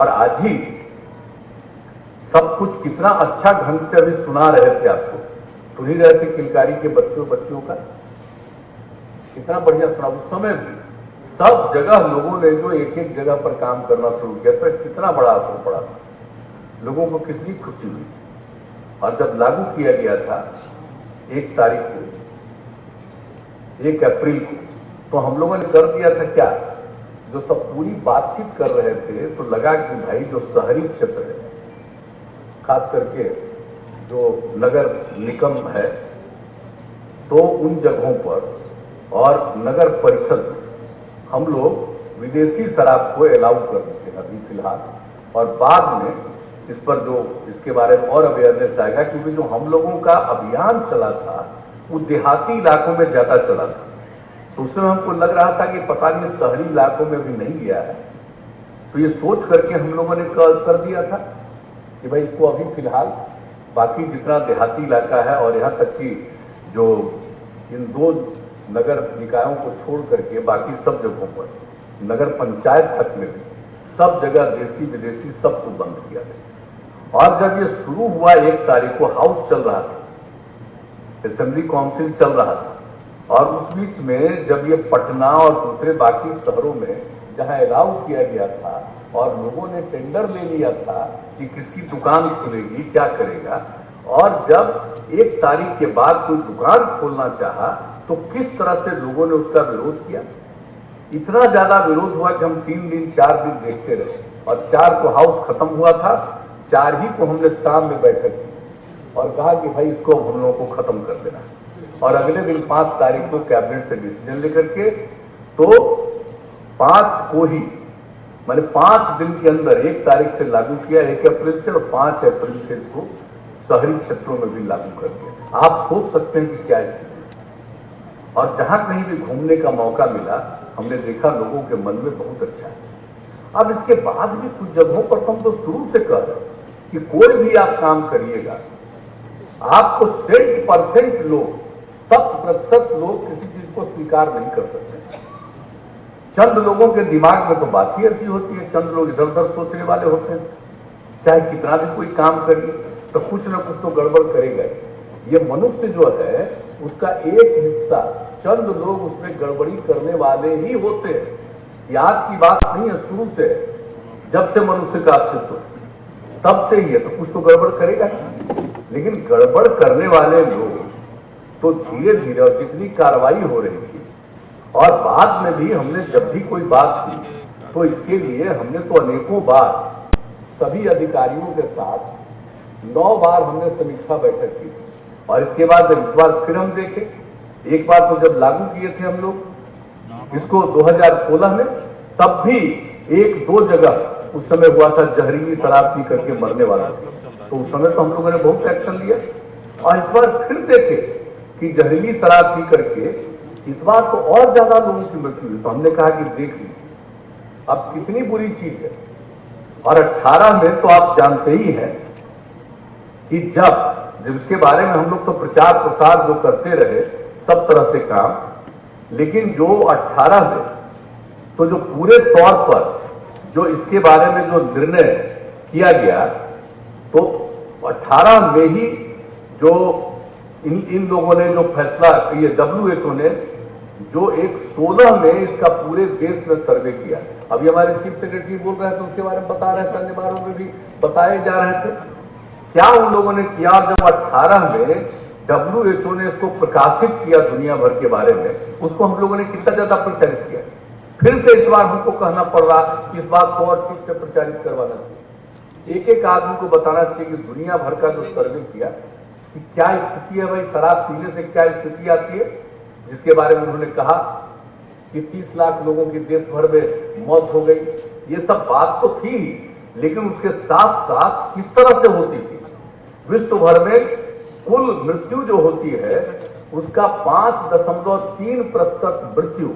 और आज ही सब कुछ कितना अच्छा ढंग से अभी सुना रहे थे, आपको सुन ही रहे थे किलकारी के बच्चों का कितना बढ़िया सुना। उस समय भी सब जगह लोगों ने जो एक एक जगह पर काम करना शुरू किया था, कितना बड़ा असर पड़ा था, लोगों को कितनी खुशी हुई। और जब लागू किया गया था 1 तारीख को, 1 अप्रैल को, तो हम लोगों ने कर दिया था क्या, जो सब पूरी बातचीत कर रहे थे तो लगा कि भाई जो शहरी क्षेत्र है, खास करके जो नगर निगम है, तो उन जगहों पर और नगर परिषद में हम लोग विदेशी शराब को अलाउ कर देते हैं अभी फिलहाल। और बाद में इस पर जो इसके बारे में और अवेयरनेस आएगा, क्योंकि जो हम लोगों का अभियान चला था वो देहाती इलाकों में ज्यादा चला था, तो उसमें हमको लग रहा था कि पता नहीं शहरी इलाकों में भी नहीं गया है। तो ये सोच करके हम लोगों ने कर दिया था कि भाई इसको अभी फिलहाल बाकी जितना देहाती इलाका है और यहाँ तक कि जो इन 2 नगर निकायों को छोड़ करके बाकी सब जगहों पर नगर पंचायत तक में भी सब जगह देसी विदेशी सबको बंद किया गया। और जब ये शुरू हुआ 1 तारीख को, हाउस चल रहा था, असेंबली काउंसिल चल रहा था, और उस बीच में जब ये पटना और दूसरे बाकी शहरों में जहां अलाउ किया गया था और लोगों ने टेंडर ले लिया था कि किसकी दुकान खुलेगी, क्या करेगा, और जब 1 तारीख के बाद कोई दुकान खोलना चाहा तो किस तरह से लोगों ने उसका विरोध किया। इतना ज्यादा विरोध हुआ कि हम 3 दिन 4 दिन देखते रहे, और 4 को हाउस खत्म हुआ था, 4 ही को हमने शाम में बैठक की और कहा कि भाई इसको हम लोगों को खत्म कर देना। और अगले दिन 5 तारीख को कैबिनेट से डिसीजन लेकर के, तो 5 को ही मैंने 5 दिन के अंदर 1 तारीख से लागू किया, 1 अप्रैल से, और 5 अप्रैल से इसको शहरी क्षेत्रों में भी लागू कर दिया। आप सोच सकते हैं कि क्या स्थिति। और जहां कहीं भी घूमने का मौका मिला, हमने देखा लोगों के मन में बहुत अच्छा है। अब इसके बाद भी कुछ जगहों पर हम तो शुरू से कह रहे हैं कि कोई भी आप काम करिएगा, आपको 100% लोग, 100% लोग किसी चीज को स्वीकार नहीं कर सकते। चंद लोगों के दिमाग में तो बात ही ऐसी होती है, चंद लोग इधर उधर सोचने वाले होते हैं, चाहे कितना भी कोई काम करिए तो कुछ ना कुछ तो गड़बड़ करेगा। ये मनुष्य जो है उसका एक हिस्सा, चंद लोग उसमें गड़बड़ी करने वाले ही होते हैं। ये आज की बात नहीं है, शुरू से, जब से मनुष्य का अस्तित्व तब से ही है, तो कुछ तो गड़बड़ करेगा। लेकिन गड़बड़ करने वाले लोग तो धीरे धीरे, और जितनी कार्रवाई हो रही थी, और बाद में भी हमने जब भी कोई बात की तो इसके लिए हमने तो अनेकों बार सभी अधिकारियों के साथ 9 बार हमने समीक्षा बैठक की। और इसके बाद जब इस बार फिर हम देखें, एक बार तो जब लागू किए थे हम लोग इसको 2016 में, तब भी 1-2 जगह उस समय हुआ था जहरीली शराब पी करके मरने वाला, तो उस समय तो हम लोगों ने बहुत एक्शन लिया। और इस बार फिर देखे कि जहरीली शराब पी करके इस बार तो और ज्यादा लोगों की मृत्यु हुई, तो हमने कहा कि देख लीजिए अब कितनी बुरी चीज है। और 18 में तो आप जानते ही हैं कि जब इसके बारे में हम लोग तो प्रचार प्रसार जो करते रहे सब तरह से काम, लेकिन जो 18 में तो जो पूरे तौर पर जो इसके बारे में जो निर्णय किया गया, तो 18 में ही जो इन लोगों ने जो फैसला, ये WHO ने जो एक 16 में इसका पूरे देश में सर्वे किया। अभी हमारे चीफ सेक्रेटरी बोल रहे थे, उसके बारे में बता रहे थे, अन्य बारों में भी बताए जा रहे थे क्या उन लोगों ने किया। जब 18 में WHO ने इसको प्रकाशित किया दुनिया भर के बारे में, उसको हम लोगों ने कितना ज्यादा प्रचारित किया। फिर से इस बार हमको कहना पड़ रहा कि इस बात को और ठीक से प्रचारित करवाना चाहिए, एक एक आदमी को बताना चाहिए कि दुनिया भर का जो सर्वे किया कि क्या स्थिति है भाई, शराब पीने से क्या स्थिति आती है, जिसके बारे में उन्होंने कहा कि 30 लाख लोगों की देश भर में मौत हो गई। ये सब बात तो थी, लेकिन उसके साथ साथ किस तरह से होती थी। विश्व भर में कुल मृत्यु जो होती है उसका 5.3% मृत्यु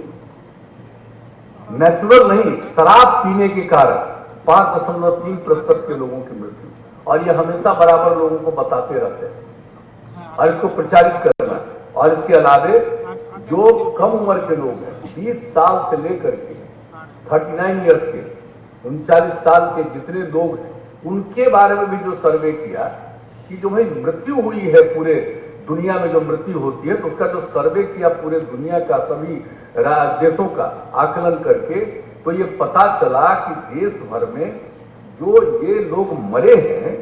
नेचुरल नहीं, शराब पीने के कारण 5.3% के लोगों की मृत्यु। और ये हमेशा बराबर लोगों को बताते रहते हैं और इसको प्रचारित करना। और इसके अलावे जो कम उम्र के लोग हैं, 20 साल से लेकर के 39 ईयर्स के, 39 साल के जितने लोग हैं उनके बारे में भी जो सर्वे किया कि जो भाई मृत्यु हुई है पूरे दुनिया में, जो मृत्यु होती है, तो उसका जो सर्वे किया पूरे दुनिया का सभी देशों का आकलन करके, तो ये पता चला कि देश भर में जो ये लोग मरे हैं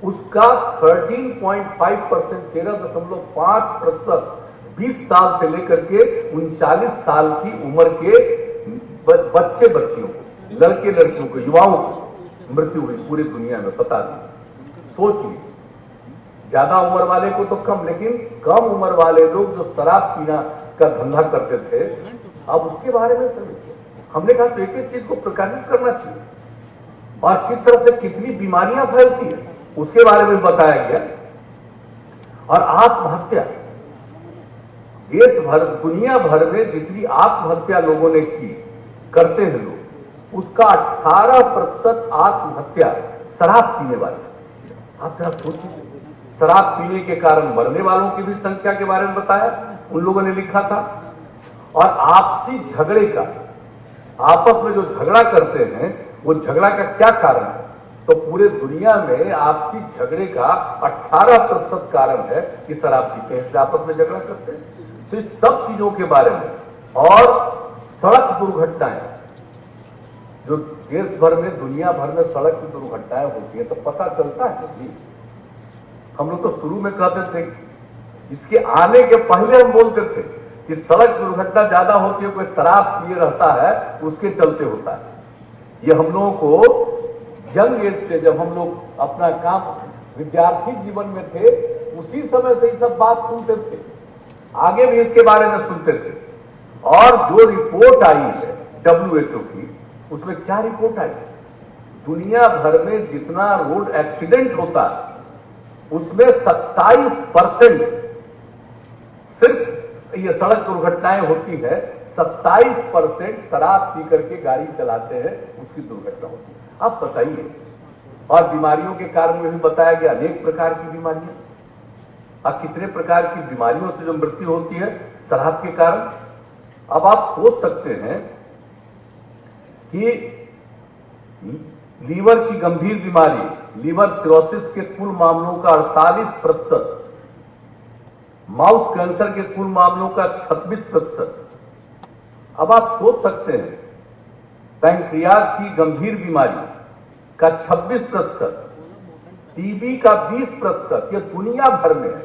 उसका 13.5%, 13.5% 20 साल से लेकर के 39 साल की उम्र के बच्चे बच्चियों को, लड़के लड़कियों को, युवाओं की मृत्यु हुई पूरी दुनिया में। पता नहीं, सोच लीजिए, ज्यादा उम्र वाले को तो कम, लेकिन कम उम्र वाले लोग जो शराब पीना का धंधा करते थे, अब उसके बारे में हमने कहा तो एक एक चीज को प्रकाशित करना चाहिए और किस तरह से कितनी बीमारियां फैलती है उसके बारे में बताया गया। और आत्महत्या, देश भर दुनिया भर में जितनी आत्महत्या लोगों ने की, करते हैं लोग, उसका 18% आत्महत्या शराब पीने वाले। आप जरा सोचिए, शराब पीने के कारण मरने वालों की भी संख्या के बारे में बताया उन लोगों ने, लिखा था। और आपसी झगड़े का, आपस में जो झगड़ा करते हैं वो झगड़ा का क्या कारण है, तो पूरे दुनिया में आपसी झगड़े का 18% कारण है कि शराब पीते हैं, आपस में झगड़ा करते हैं। तो इस सब चीजों के बारे में, और सड़क दुर्घटनाएं, जो देश भर में, दुनिया भर में सड़क की दुर्घटनाएं होती है, तो पता चलता है कि हम लोग तो शुरू में कहते थे, इसके आने के पहले हम बोलते थे कि सड़क दुर्घटना ज्यादा होती है, कोई शराब पिए रहता है उसके चलते होता है। ये हम लोगों को यंग एज से, जब हम लोग अपना काम विद्यार्थी जीवन में थे, उसी समय से ये सब बात सुनते थे, आगे भी इसके बारे में सुनते थे। और जो रिपोर्ट आई है WHO की, उसमें क्या रिपोर्ट आई? दुनिया भर में जितना रोड एक्सीडेंट होता है उसमें 27% सिर्फ ये सड़क दुर्घटनाएं होती है, 27% शराब पी करके गाड़ी चलाते हैं, उसकी दुर्घटना होती है। आप बताइए। और बीमारियों के कारण में भी बताया गया, अनेक प्रकार की बीमारियां, अब कितने प्रकार की बीमारियों से जो मृत्यु होती है शराब के कारण। अब आप सोच सकते हैं कि लीवर की गंभीर बीमारी, लीवर सिरोसिस के कुल मामलों का 48%, माउथ कैंसर के कुल मामलों का 26%। अब आप सोच सकते हैं, पैंक्रियाज की गंभीर बीमारी का 26%, टीबी का 20%, ये दुनिया भर में है।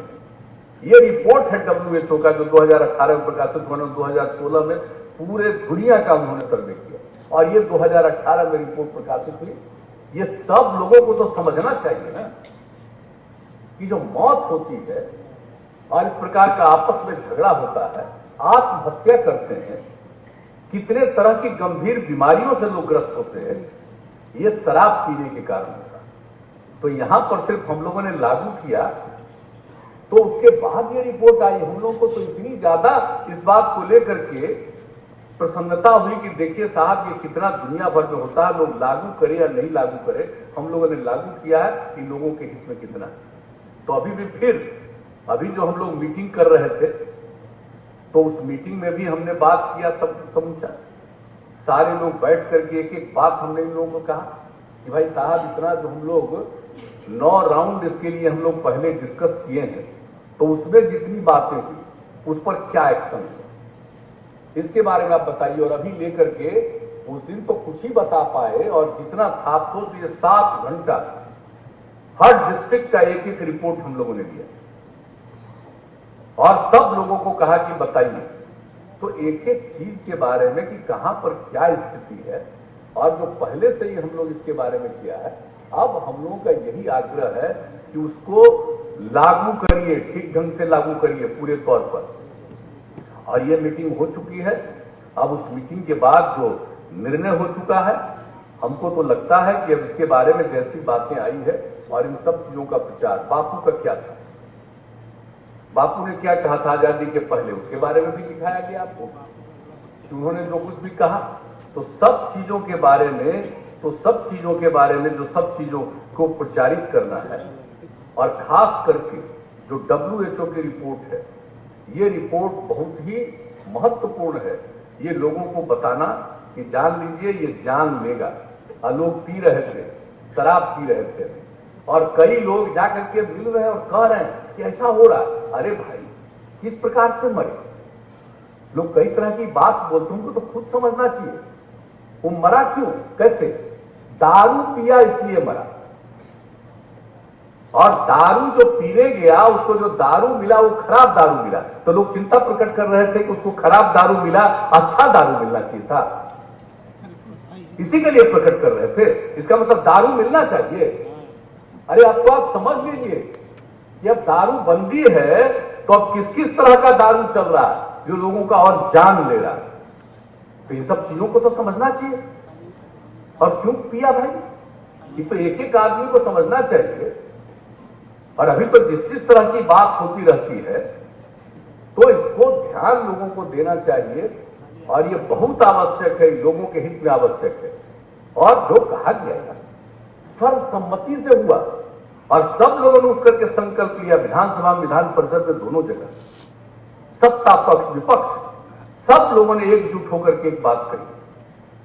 ये रिपोर्ट है WHO का, जो 2018 में प्रकाशित हुआ, 2016 में पूरे दुनिया का उन्होंने सर्वे किया, और ये 2018 में रिपोर्ट प्रकाशित हुई। ये सब लोगों को तो समझना चाहिए ना कि जो मौत होती है और इस प्रकार का आपस में झगड़ा होता है, आत्महत्या करते हैं, कितने तरह की गंभीर बीमारियों से लोग ग्रस्त होते हैं, ये शराब पीने के कारण होता। तो यहां पर सिर्फ हम लोगों ने लागू किया, तो उसके बाद ये रिपोर्ट आई। हम लोगों को तो इतनी ज्यादा इस बात को लेकर के प्रसन्नता हुई कि देखिए साहब, ये कितना दुनिया भर में होता है, लोग लागू करे या नहीं लागू करे, हम लोगों ने लागू किया है कि लोगों के हित में कितना। तो अभी भी फिर, अभी जो हम लोग मीटिंग कर रहे थे, तो उस मीटिंग में भी हमने बात किया, सब समझा, सारे लोग बैठ करके एक एक बात हमने इन लोगों को कहा कि भाई साहब, इतना जो हम लोग 9 राउंड इसके लिए हम लोग पहले डिस्कस किए हैं, तो उसमें जितनी बातें हुई उस पर क्या एक्शन है, इसके बारे में आप बताइए। और अभी लेकर के उस दिन तो कुछ ही बता पाए, और जितना था तो ये 7 घंटा हर डिस्ट्रिक्ट का एक एक रिपोर्ट हम लोगों ने दिया, और सब लोगों को कहा कि बताइए, तो एक एक चीज के बारे में कि कहां पर क्या स्थिति है, और जो पहले से ही हम लोग इसके बारे में किया है, अब हम लोगों का यही आग्रह है कि उसको लागू करिए, ठीक ढंग से लागू करिए पूरे तौर पर। और ये मीटिंग हो चुकी है। अब उस मीटिंग के बाद जो निर्णय हो चुका है, हमको तो लगता है कि अब इसके बारे में जैसी बातें आई है और इन सब चीजों का प्रचार, बापू का क्या था, बापू ने क्या कहा था आजादी के पहले, उसके बारे में भी दिखाया गया आपको कि उन्होंने जो कुछ भी कहा, तो सब चीजों के बारे में, जो सब चीजों को प्रचारित करना है। और खास करके जो WHO की रिपोर्ट है, ये रिपोर्ट बहुत ही महत्वपूर्ण है, ये लोगों को बताना कि जान लीजिए, ये जान लेगा। और लोग पी रहे थे, शराब पी रहे थे, और कई लोग जाकर के मिल रहे हैं और कह रहे हैं कि ऐसा हो रहा है। अरे भाई, किस प्रकार से मरे? लोग कई तरह की बात बोलते हैं, उनको तो खुद समझना चाहिए वो मरा क्यों, कैसे? दारू पिया इसलिए मरा, और दारू जो पीने गया उसको जो दारू मिला वो खराब दारू मिला, तो लोग चिंता प्रकट कर रहे थे कि उसको खराब दारू मिला, अच्छा दारू मिलना चाहिए था, इसी के लिए प्रकट कर रहे थे। इसका मतलब दारू मिलना चाहिए। अरे अब तो आप समझ लीजिए कि अब दारू बंदी है तो अब किस किस तरह का दारू चल रहा है जो लोगों का और जान ले रहा है। तो ये सब चीजों को तो समझना चाहिए। और क्यों पिया भाई, ये तो एक एक आदमी को समझना चाहिए। और अभी तो जिस तरह की बात होती रहती है तो इसको ध्यान लोगों को देना चाहिए, और ये बहुत आवश्यक है, लोगों के हित में आवश्यक है। और जो कहा गया सर्वसम्मति से हुआ, और सब लोगों ने उठ करके संकल्प लिया, विधानसभा में, विधान परिषद में, दोनों जगह, सत्ता पक्ष विपक्ष सब लोगों ने एकजुट होकर के एक बात कही।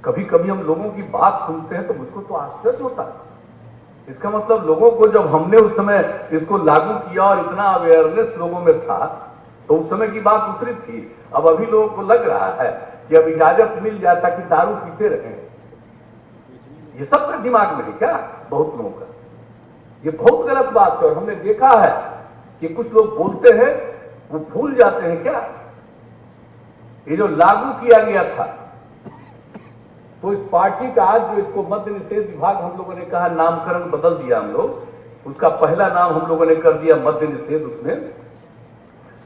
कभी कभी हम लोगों की बात सुनते हैं तो मुझको तो आश्चर्य होता है। इसका मतलब लोगों को जब हमने उस समय इसको लागू किया और इतना अवेयरनेस लोगों में था तो उस समय की बात दूसरी थी। अब अभी लोगों को लग रहा है कि अब इजाजत मिल जाता कि दारू पीते रहे। ये सब का दिमाग में है क्या बहुत लोगों का? ये बहुत गलत बात है। और हमने देखा है कि कुछ लोग बोलते हैं वो भूल जाते हैं क्या, ये जो लागू किया गया था तो इस पार्टी का आज जो इसको मद्य निषेध विभाग हम लोगों ने कहा, नामकरण बदल दिया हम लोग, उसका पहला नाम हम लोगों ने कर दिया मद्य निषेध उसमें।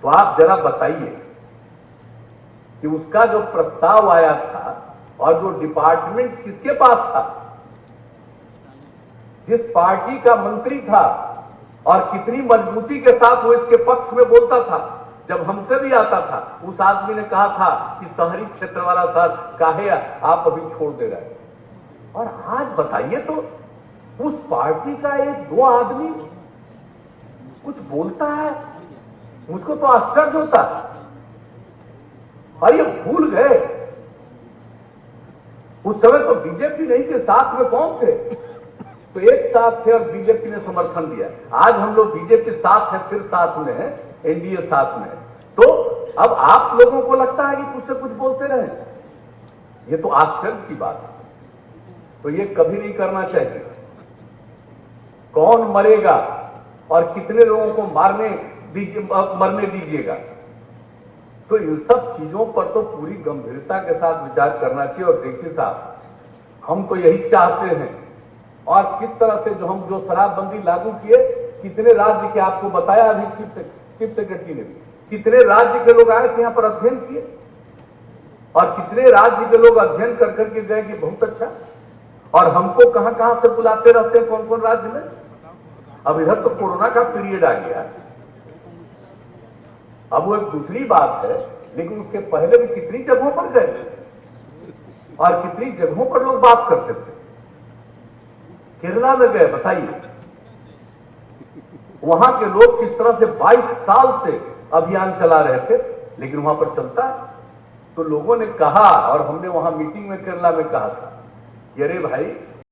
तो आप जरा बताइए कि उसका जो प्रस्ताव आया था और जो डिपार्टमेंट किसके पास था, जिस पार्टी का मंत्री था, और कितनी मजबूती के साथ वो इसके पक्ष में बोलता था। जब हमसे भी आता था उस आदमी ने कहा था कि शहरी क्षेत्र वाला साथ काहे आप अभी छोड़ दे रहे हैं। और आज बताइए तो उस पार्टी का एक दो आदमी कुछ बोलता है, मुझको तो आश्चर्य होता है। और ये भूल गए उस समय तो बीजेपी नहीं थे, साथ में कौन थे? तो एक साथ थे और बीजेपी ने समर्थन दिया। आज हम लोग बीजेपी साथ है, फिर साथ में है, एनडीए साथ में है। तो अब आप लोगों को लगता है कि कुछ से कुछ बोलते रहे, ये तो आश्चर्य की बात है। तो ये कभी नहीं करना चाहिए। कौन मरेगा और कितने लोगों को मरने दीजिएगा, तो इन सब चीजों पर तो पूरी गंभीरता के साथ विचार करना चाहिए। और देखिए साहब, हम तो यही चाहते हैं। और किस तरह से जो शराबबंदी लागू किए, कितने राज्य के आपको बताया अभी चीफ सेक्रेटरी ने भी, कितने राज्य के लोग आए थे यहां पर अध्ययन किए, और कितने राज्य के लोग अध्ययन कर करके गए कि बहुत अच्छा। और हमको कहां कहां से बुलाते रहते हैं, कौन कौन राज्य में। अब इधर तो कोरोना का पीरियड आ गया, अब वो एक दूसरी बात है, लेकिन उसके पहले भी कितनी जगहों पर गए और कितनी जगहों पर लोग बात करते थे। केरला में गए, बताइए वहां के लोग किस तरह से 22 साल से अभियान चला रहे थे, लेकिन वहां पर चलता है। तो लोगों ने कहा, और हमने वहां मीटिंग में केरला में कहा था कि अरे भाई